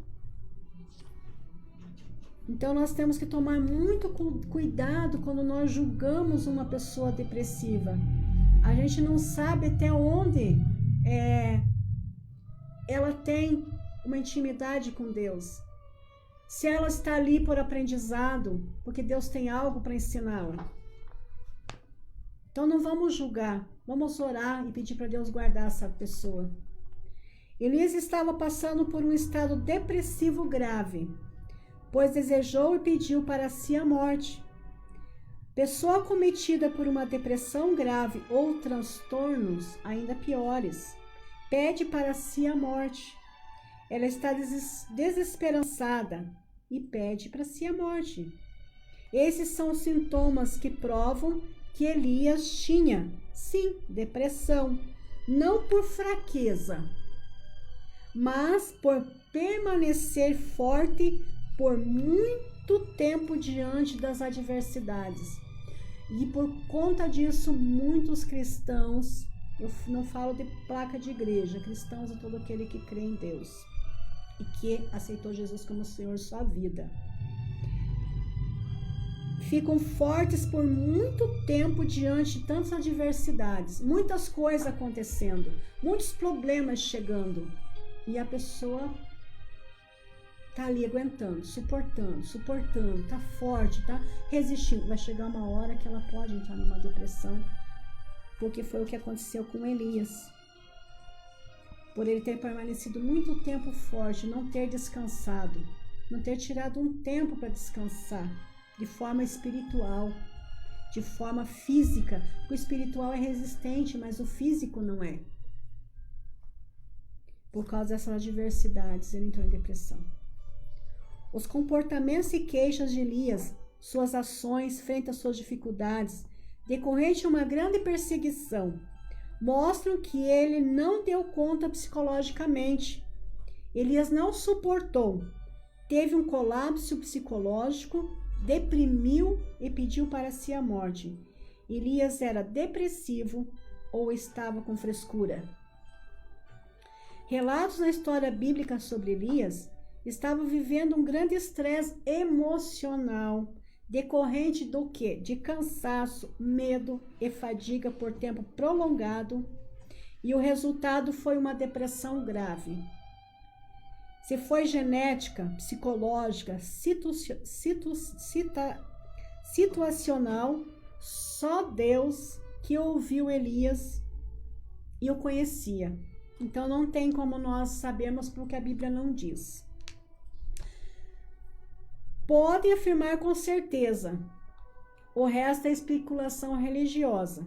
Então nós temos que tomar muito cuidado quando nós julgamos uma pessoa depressiva. A gente não sabe até onde ela tem uma intimidade com Deus. Se ela está ali por aprendizado, porque Deus tem algo para ensiná-la. Então não vamos julgar, vamos orar e pedir para Deus guardar essa pessoa. Elias estava passando por um estado depressivo grave, pois desejou e pediu para si a morte. Pessoa acometida por uma depressão grave ou transtornos ainda piores, pede para si a morte. Ela está desesperançada e pede para si a morte. Esses são os sintomas que provam que Elias tinha, sim, depressão, não por fraqueza, mas por permanecer forte por muito tempo diante das adversidades. E por conta disso, muitos cristãos, eu não falo de placa de igreja, cristãos é todo aquele que crê em Deus e que aceitou Jesus como Senhor de sua vida, ficam fortes por muito tempo diante de tantas adversidades, muitas coisas acontecendo, muitos problemas chegando, e a pessoa tá ali aguentando, suportando, tá forte, tá resistindo. Vai chegar uma hora que ela pode entrar numa depressão, porque foi o que aconteceu com Elias. Por ele ter permanecido muito tempo forte, não ter descansado, não ter tirado um tempo para descansar, de forma espiritual, de forma física. O espiritual é resistente, mas o físico não é. Por causa dessas adversidades, ele entrou em depressão. Os comportamentos e queixas de Elias, suas ações frente às suas dificuldades, decorrente de uma grande perseguição, mostram que ele não deu conta psicologicamente. Elias não suportou, teve um colapso psicológico, deprimiu e pediu para si a morte. Elias era depressivo ou estava com frescura. Relatos na história bíblica sobre Elias estavam vivendo um grande estresse emocional, decorrente do quê? De cansaço, medo e fadiga por tempo prolongado, e o resultado foi uma depressão grave. Se foi genética, psicológica, situacional, só Deus que ouviu Elias e o conhecia. Então não tem como nós sabermos porque a Bíblia não diz. Podem afirmar com certeza. O resto é especulação religiosa.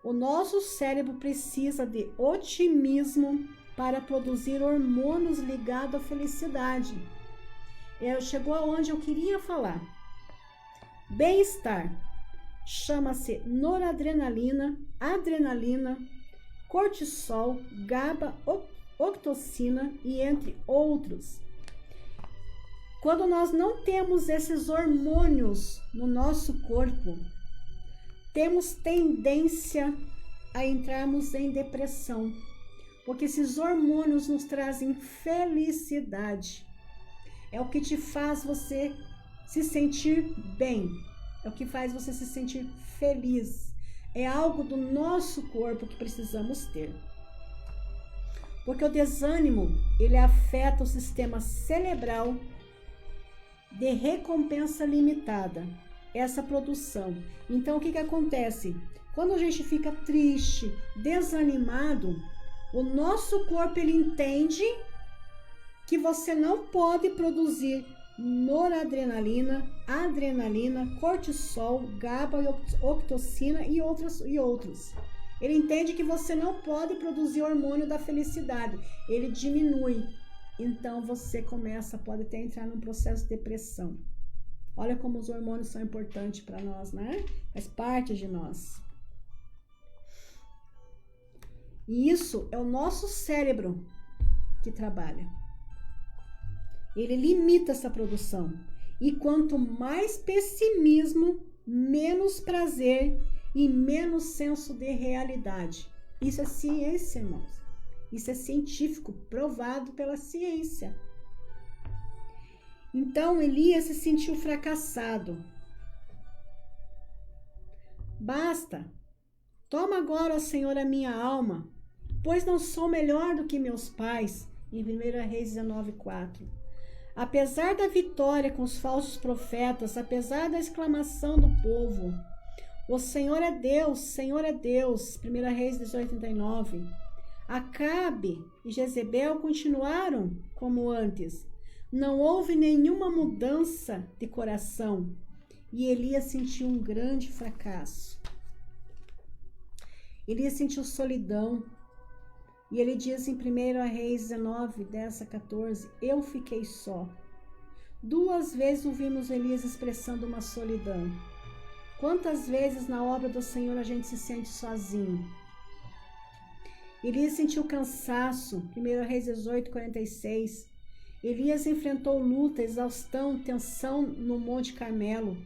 O nosso cérebro precisa de otimismo para produzir hormônios ligados à felicidade. Chegou aonde eu queria falar. Bem-estar chama-se noradrenalina, adrenalina, cortisol, GABA, ocitocina e entre outros. Quando nós não temos esses hormônios no nosso corpo, temos tendência a entrarmos em depressão, porque esses hormônios nos trazem felicidade. É o que te faz você se sentir bem, é o que faz você se sentir feliz. É algo do nosso corpo que precisamos ter. Porque o desânimo, ele afeta o sistema cerebral de recompensa limitada, essa produção. Então, o que acontece? Quando a gente fica triste, desanimado, o nosso corpo, ele entende que você não pode produzir noradrenalina, adrenalina, cortisol, GABA, ocitocina e outros. Ele entende que você não pode produzir hormônio da felicidade. Ele diminui. Então você pode até entrar num processo de depressão. Olha como os hormônios são importantes para nós, né? Faz parte de nós. E isso é o nosso cérebro que trabalha. Ele limita essa produção. E quanto mais pessimismo, menos prazer e menos senso de realidade. Isso é ciência, irmãos. Isso é científico, provado pela ciência. Então, Elias se sentiu fracassado. Basta. Toma agora, ó Senhor, a minha alma, pois não sou melhor do que meus pais. Em 1 Reis 19:4. Apesar da vitória com os falsos profetas, apesar da exclamação do povo, o Senhor é Deus, Senhor é Deus. 1 Reis 18:39. Acabe e Jezebel continuaram como antes. Não houve nenhuma mudança de coração. E Elias sentiu um grande fracasso. Elias sentiu solidão. E ele diz em 1 Reis 19, 10-14, eu fiquei só. 2 vezes ouvimos Elias expressando uma solidão. Quantas vezes na obra do Senhor a gente se sente sozinho? Elias sentiu cansaço, 1 Reis 18, 46. Elias enfrentou luta, exaustão, tensão no Monte Carmelo.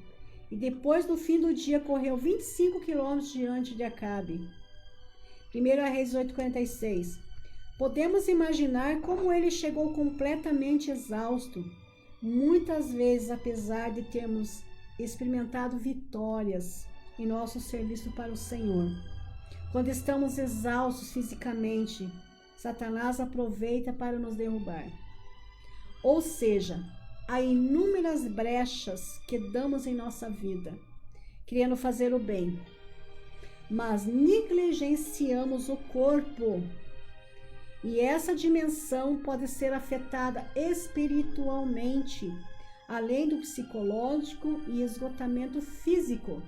E depois, no fim do dia, correu 25 quilômetros diante de Acabe. 1 Reis 18, 46. Podemos imaginar como ele chegou completamente exausto. Muitas vezes, apesar de termos experimentado vitórias em nosso serviço para o Senhor. Quando estamos exaustos fisicamente, Satanás aproveita para nos derrubar. Ou seja, há inúmeras brechas que damos em nossa vida, querendo fazer o bem, mas negligenciamos o corpo. E essa dimensão pode ser afetada espiritualmente, além do psicológico e esgotamento físico.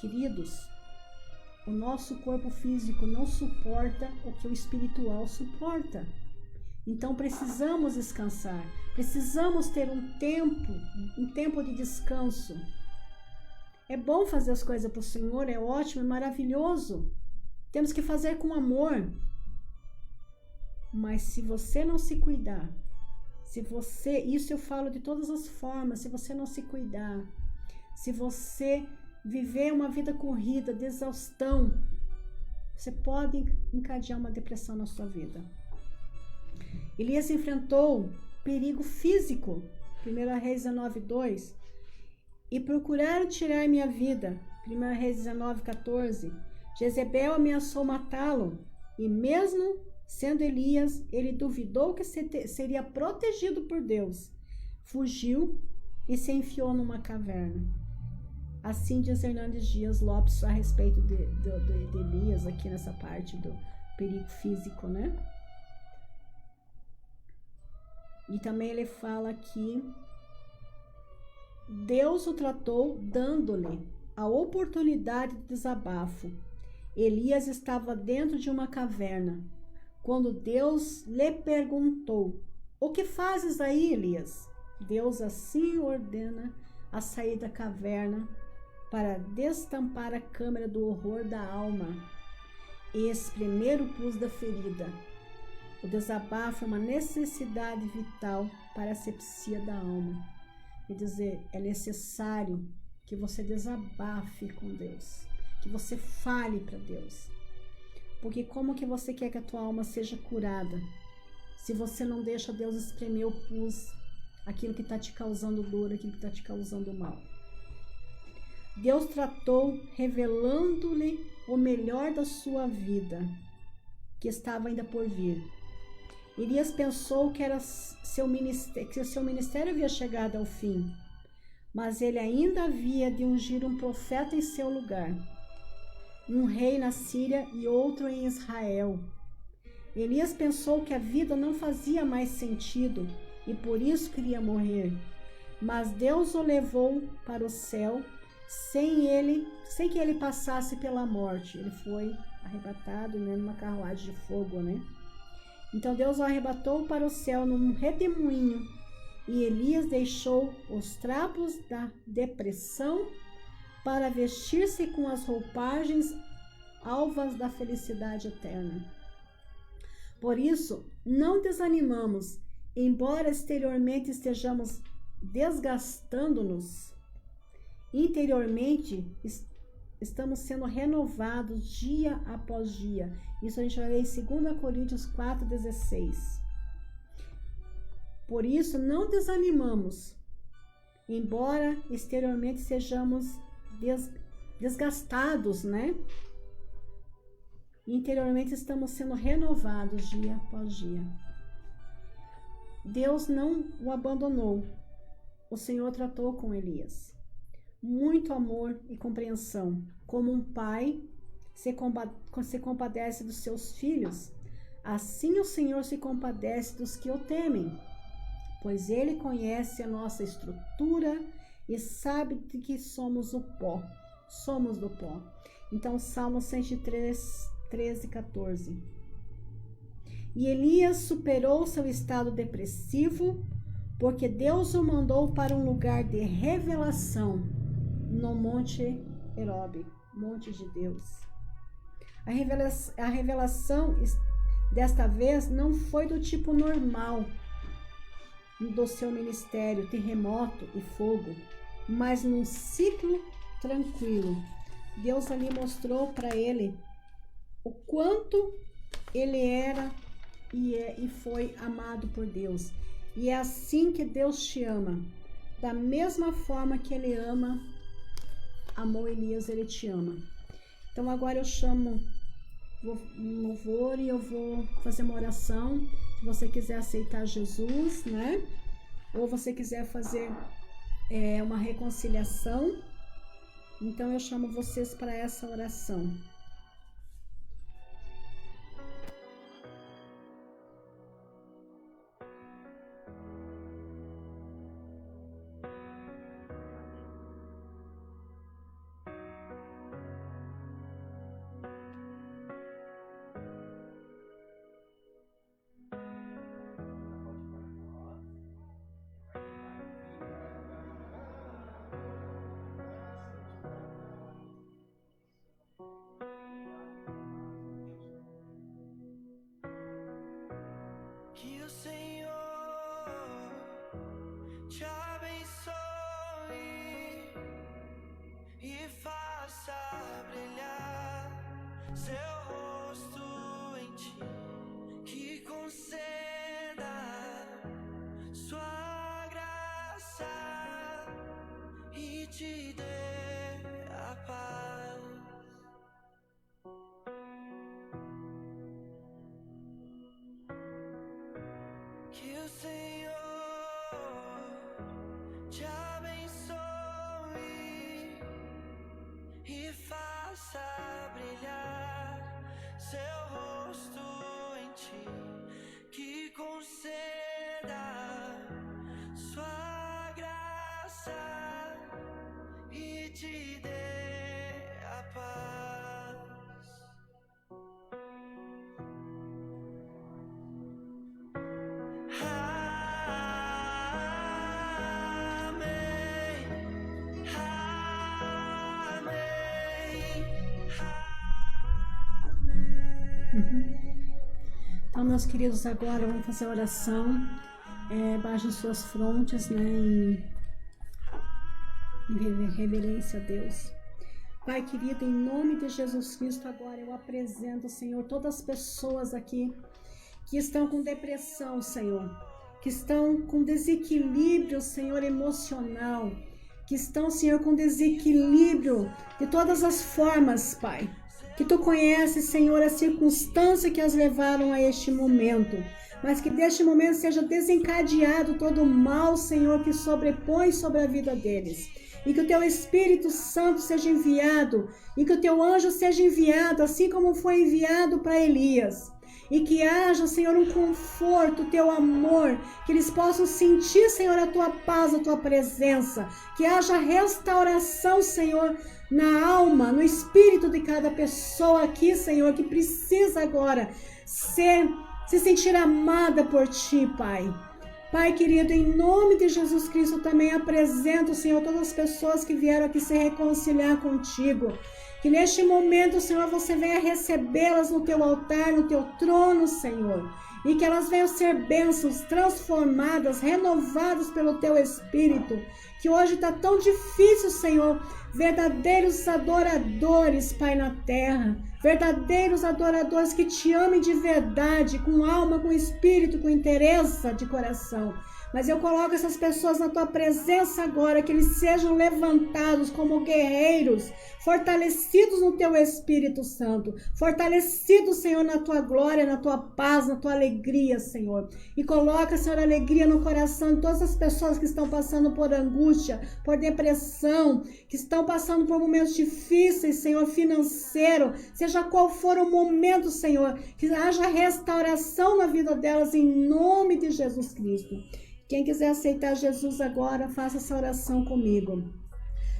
Queridos, o nosso corpo físico não suporta o que o espiritual suporta. Então precisamos descansar, precisamos ter um tempo de descanso. É bom fazer as coisas para o Senhor, é ótimo, é maravilhoso. Temos que fazer com amor. Mas se você não se cuidar, isso eu falo de todas as formas, se você não se cuidar, se você viver uma vida corrida, de exaustão, você pode encadear uma depressão na sua vida. Elias enfrentou perigo físico, 1 Reis 19:2, e procuraram tirar minha vida, 1 Reis 19:14. Jezebel ameaçou matá-lo, e mesmo sendo Elias, ele duvidou que seria protegido por Deus. Fugiu e se enfiou numa caverna. Assim diz Hernandes Dias Lopes a respeito de Elias, aqui nessa parte perigo físico, né? E também ele fala que Deus o tratou dando-lhe a oportunidade de desabafo. Elias estava dentro de uma caverna, quando Deus lhe perguntou: o que fazes aí, Elias? Deus assim ordena a sair da caverna para destampar a câmara do horror da alma e espremer o pus da ferida. O desabafo é uma necessidade vital para a asepsia da alma. Quer dizer, é necessário que você desabafe com Deus, que você fale para Deus. Porque como que você quer que a tua alma seja curada se você não deixa Deus espremer o pus, aquilo que está te causando dor, aquilo que está te causando mal? Deus tratou revelando-lhe o melhor da sua vida, que estava ainda por vir. Elias pensou que seu ministério havia chegado ao fim, mas ele ainda havia de ungir um profeta em seu lugar, um rei na Síria e outro em Israel. Elias pensou que a vida não fazia mais sentido e por isso queria morrer, mas Deus o levou para o céu sem que ele passasse pela morte. Ele foi arrebatado, né, numa carruagem de fogo, né? Então Deus o arrebatou para o céu num redemoinho e Elias deixou os trapos da depressão para vestir-se com as roupagens alvas da felicidade eterna. Por isso, não desanimamos, embora exteriormente estejamos desgastando-nos, interiormente estamos sendo renovados dia após dia. Isso a gente vai ler em 2 Coríntios 4,16. Por isso, não desanimamos, embora exteriormente sejamos desgastados, né? Interiormente estamos sendo renovados dia após dia. Deus não o abandonou. O Senhor tratou com Elias. Muito amor e compreensão. Como um pai se compadece dos seus filhos, assim o Senhor se compadece dos que o temem, pois ele conhece a nossa estrutura e sabe de que somos o pó. Somos do pó. Então, Salmo 103, 13 e 14. E Elias superou seu estado depressivo, porque Deus o mandou para um lugar de revelação no Monte Herobe, Monte de Deus. A revelação desta vez não foi do tipo normal do seu ministério, terremoto e fogo, mas num ciclo tranquilo. Deus ali mostrou para ele o quanto ele era e foi amado por Deus. E é assim que Deus te ama. Da mesma forma que ele amou Elias, ele te ama. Então agora eu chamo um louvor e eu vou fazer uma oração. Se você quiser aceitar Jesus, né? Ou você quiser fazer uma reconciliação, então eu chamo vocês para essa oração. Que o Senhor te abençoe e faça brilhar seu rosto em ti, que conceda sua graça e te dê a paz. Que o Senhor te abençoe e faça brilhar seu rosto meus queridos, agora vamos fazer a oração. Baixe suas frontes, né, em reverência a Deus. Pai querido, em nome de Jesus Cristo, agora eu apresento, Senhor, todas as pessoas aqui que estão com depressão, Senhor, que estão com desequilíbrio, Senhor, emocional, que estão, Senhor, com desequilíbrio de todas as formas, Pai, que Tu conheces, Senhor, a circunstância que as levaram a este momento, mas que deste momento seja desencadeado todo o mal, Senhor, que sobrepõe sobre a vida deles. E que o Teu Espírito Santo seja enviado, e que o Teu anjo seja enviado, assim como foi enviado para Elias. E que haja, Senhor, um conforto, o Teu amor, que eles possam sentir, Senhor, a Tua paz, a Tua presença. Que haja restauração, Senhor, na alma, no espírito de cada pessoa aqui, Senhor, que precisa agora se sentir amada por Ti, Pai. Pai querido, em nome de Jesus Cristo, também apresento, Senhor, todas as pessoas que vieram aqui se reconciliar contigo. Que neste momento, Senhor, você venha recebê-las no Teu altar, no Teu trono, Senhor. E que elas venham ser bênçãos, transformadas, renovadas pelo Teu Espírito. Que hoje está tão difícil, Senhor, verdadeiros adoradores, Pai, na terra. Verdadeiros adoradores que Te amem de verdade, com alma, com espírito, com interesse de coração. Mas eu coloco essas pessoas na Tua presença agora, que eles sejam levantados como guerreiros, fortalecidos no Teu Espírito Santo, fortalecidos, Senhor, na Tua glória, na Tua paz, na Tua alegria, Senhor. E coloca, Senhor, alegria no coração de todas as pessoas que estão passando por angústia, por depressão, que estão passando por momentos difíceis, Senhor, financeiro, seja qual for o momento, Senhor, que haja restauração na vida delas, em nome de Jesus Cristo. Quem quiser aceitar Jesus agora, faça essa oração comigo.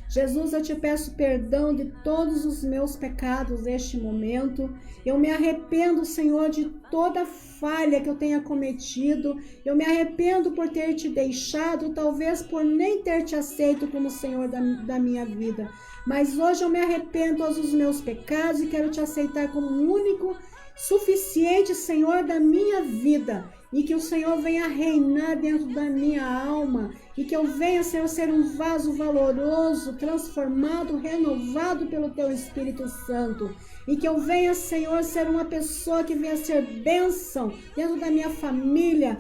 Jesus, eu Te peço perdão de todos os meus pecados neste momento. Eu me arrependo, Senhor, de toda falha que eu tenha cometido. Eu me arrependo por ter Te deixado, talvez por nem ter Te aceito como Senhor da minha vida. Mas hoje eu me arrependo de todos os meus pecados e quero Te aceitar como o único, suficiente Senhor da minha vida. E que o Senhor venha reinar dentro da minha alma. E que eu venha, Senhor, ser um vaso valoroso, transformado, renovado pelo Teu Espírito Santo. E que eu venha, Senhor, ser uma pessoa que venha ser bênção dentro da minha família,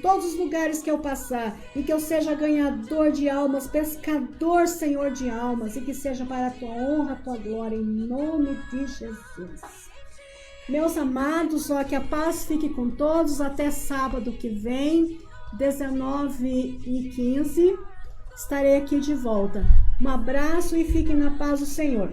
todos os lugares que eu passar. E que eu seja ganhador de almas, pescador, Senhor, de almas. E que seja para a Tua honra, a Tua glória, em nome de Jesus. Meus amados, ó, que a paz fique com todos até sábado que vem, 19h15, estarei aqui de volta. Um abraço e fiquem na paz do Senhor.